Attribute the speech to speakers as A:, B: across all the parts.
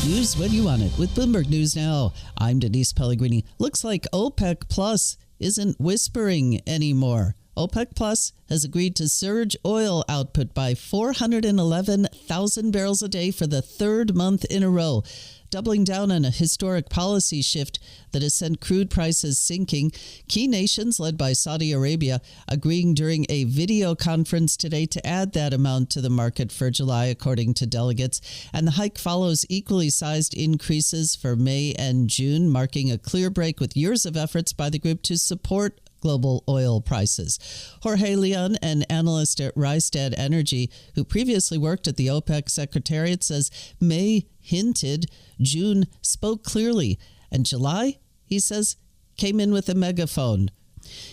A: News when you want it with Bloomberg News Now. I'm Denise Pellegrini. Looks like OPEC Plus isn't whispering anymore. OPEC Plus has agreed to surge oil output by 411,000 barrels a day for the third month in a row, doubling down on a historic policy shift that has sent crude prices sinking. Key nations, led by Saudi Arabia, agreeing during a video conference today to add that amount to the market for July, according to delegates. And the hike follows equally sized increases for May and June, marking a clear break with years of efforts by the group to support global oil prices. Jorge Leon, an analyst at Rystad Energy, who previously worked at the OPEC Secretariat, says May hinted, June spoke clearly, and July, he says, came in with a megaphone.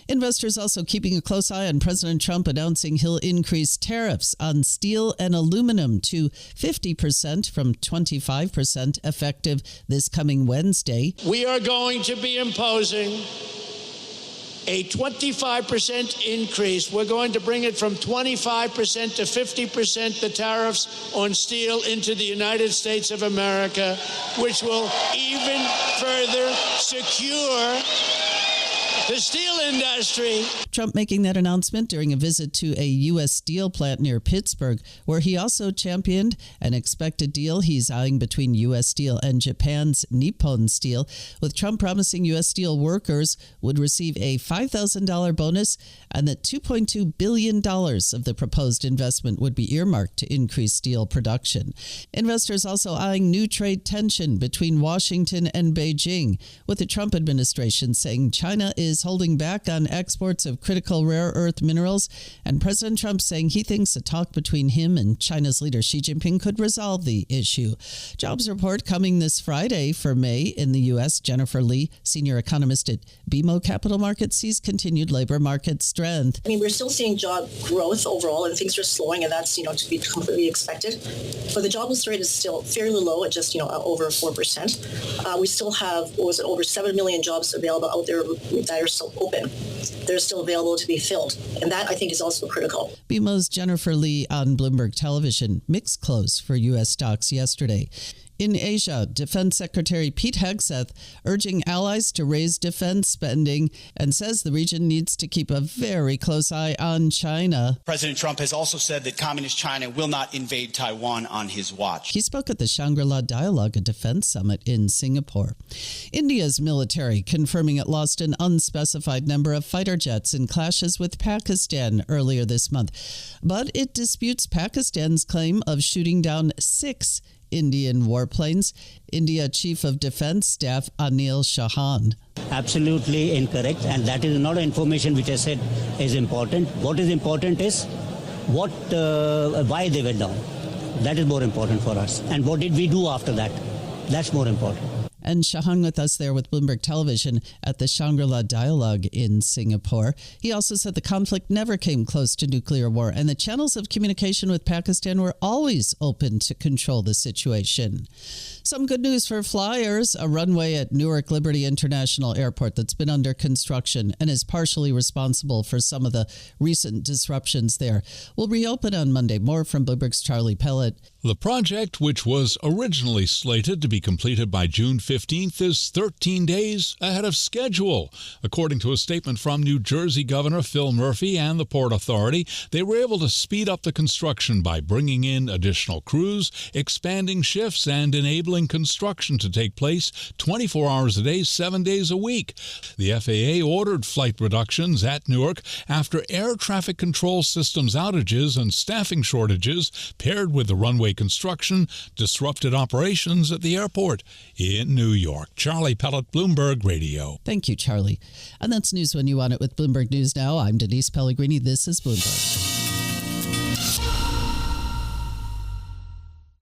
A: Investors also keeping a close eye on President Trump announcing he'll increase tariffs on steel and aluminum to 50% from 25% effective this coming Wednesday.
B: We are going to be imposing a 25% increase. We're going to bring it from 25% to 50%, the tariffs on steel into the United States of America, which will even further secure the steel industry.
A: Trump making that announcement during a visit to a U.S. steel plant near Pittsburgh, where he also championed an expected deal he's eyeing between U.S. Steel and Japan's Nippon Steel, with Trump promising U.S. Steel workers would receive a $5,000 bonus and that $2.2 billion of the proposed investment would be earmarked to increase steel production. Investors also eyeing new trade tension between Washington and Beijing, with the Trump administration saying China is holding back on exports of critical rare earth minerals, and President Trump saying he thinks a talk between him and China's leader Xi Jinping could resolve the issue. Jobs report coming this Friday for May in the U.S. Jennifer Lee, senior economist at BMO Capital Markets, sees continued labor market strength.
C: I mean, we're still seeing job growth overall, and things are slowing, and that's, to be completely expected. But the jobless rate is still fairly low at just, over 4%. We still have, over 7 million jobs available out there that are still open. They're still available to be filled. And that, I think, is also critical.
A: BMO's Jennifer Lee on Bloomberg Television. Mixed close for U.S. stocks yesterday. In Asia, Defense Secretary Pete Hegseth urging allies to raise defense spending and says the region needs to keep a very close eye on China.
D: President Trump has also said that Communist China will not invade Taiwan on his watch.
A: He spoke at the Shangri-La Dialogue, a defense summit in Singapore. India's military confirming it lost an unspecified number of fighter jets in clashes with Pakistan earlier this month. But it disputes Pakistan's claim of shooting down 6 Indian warplanes. India Chief of Defense Staff Anil Chauhan.
E: Absolutely incorrect, and that is not information which I said is important. What is important is why they went down. That is more important for us. And what did we do after that? That's more important.
A: And Chauhan with us there with Bloomberg Television at the Shangri-La Dialogue in Singapore. He also said the conflict never came close to nuclear war, and the channels of communication with Pakistan were always open to control the situation. Some good news for flyers. A runway at Newark Liberty International Airport that's been under construction and is partially responsible for some of the recent disruptions there will reopen on Monday. More from Bloomberg's Charlie Pellett.
F: The project, which was originally slated to be completed by June 15th, is 13 days ahead of schedule. According to a statement from New Jersey Governor Phil Murphy and the Port Authority, they were able to speed up the construction by bringing in additional crews, expanding shifts, and enabling construction to take place 24 hours a day, 7 days a week. The FAA ordered flight reductions at Newark after air traffic control systems outages and staffing shortages paired with the runway construction disrupted operations at the airport in New York. Charlie Pellett, Bloomberg Radio.
A: Thank you, Charlie. And that's news when you want it with Bloomberg News Now. I'm Denise Pellegrini. This is Bloomberg.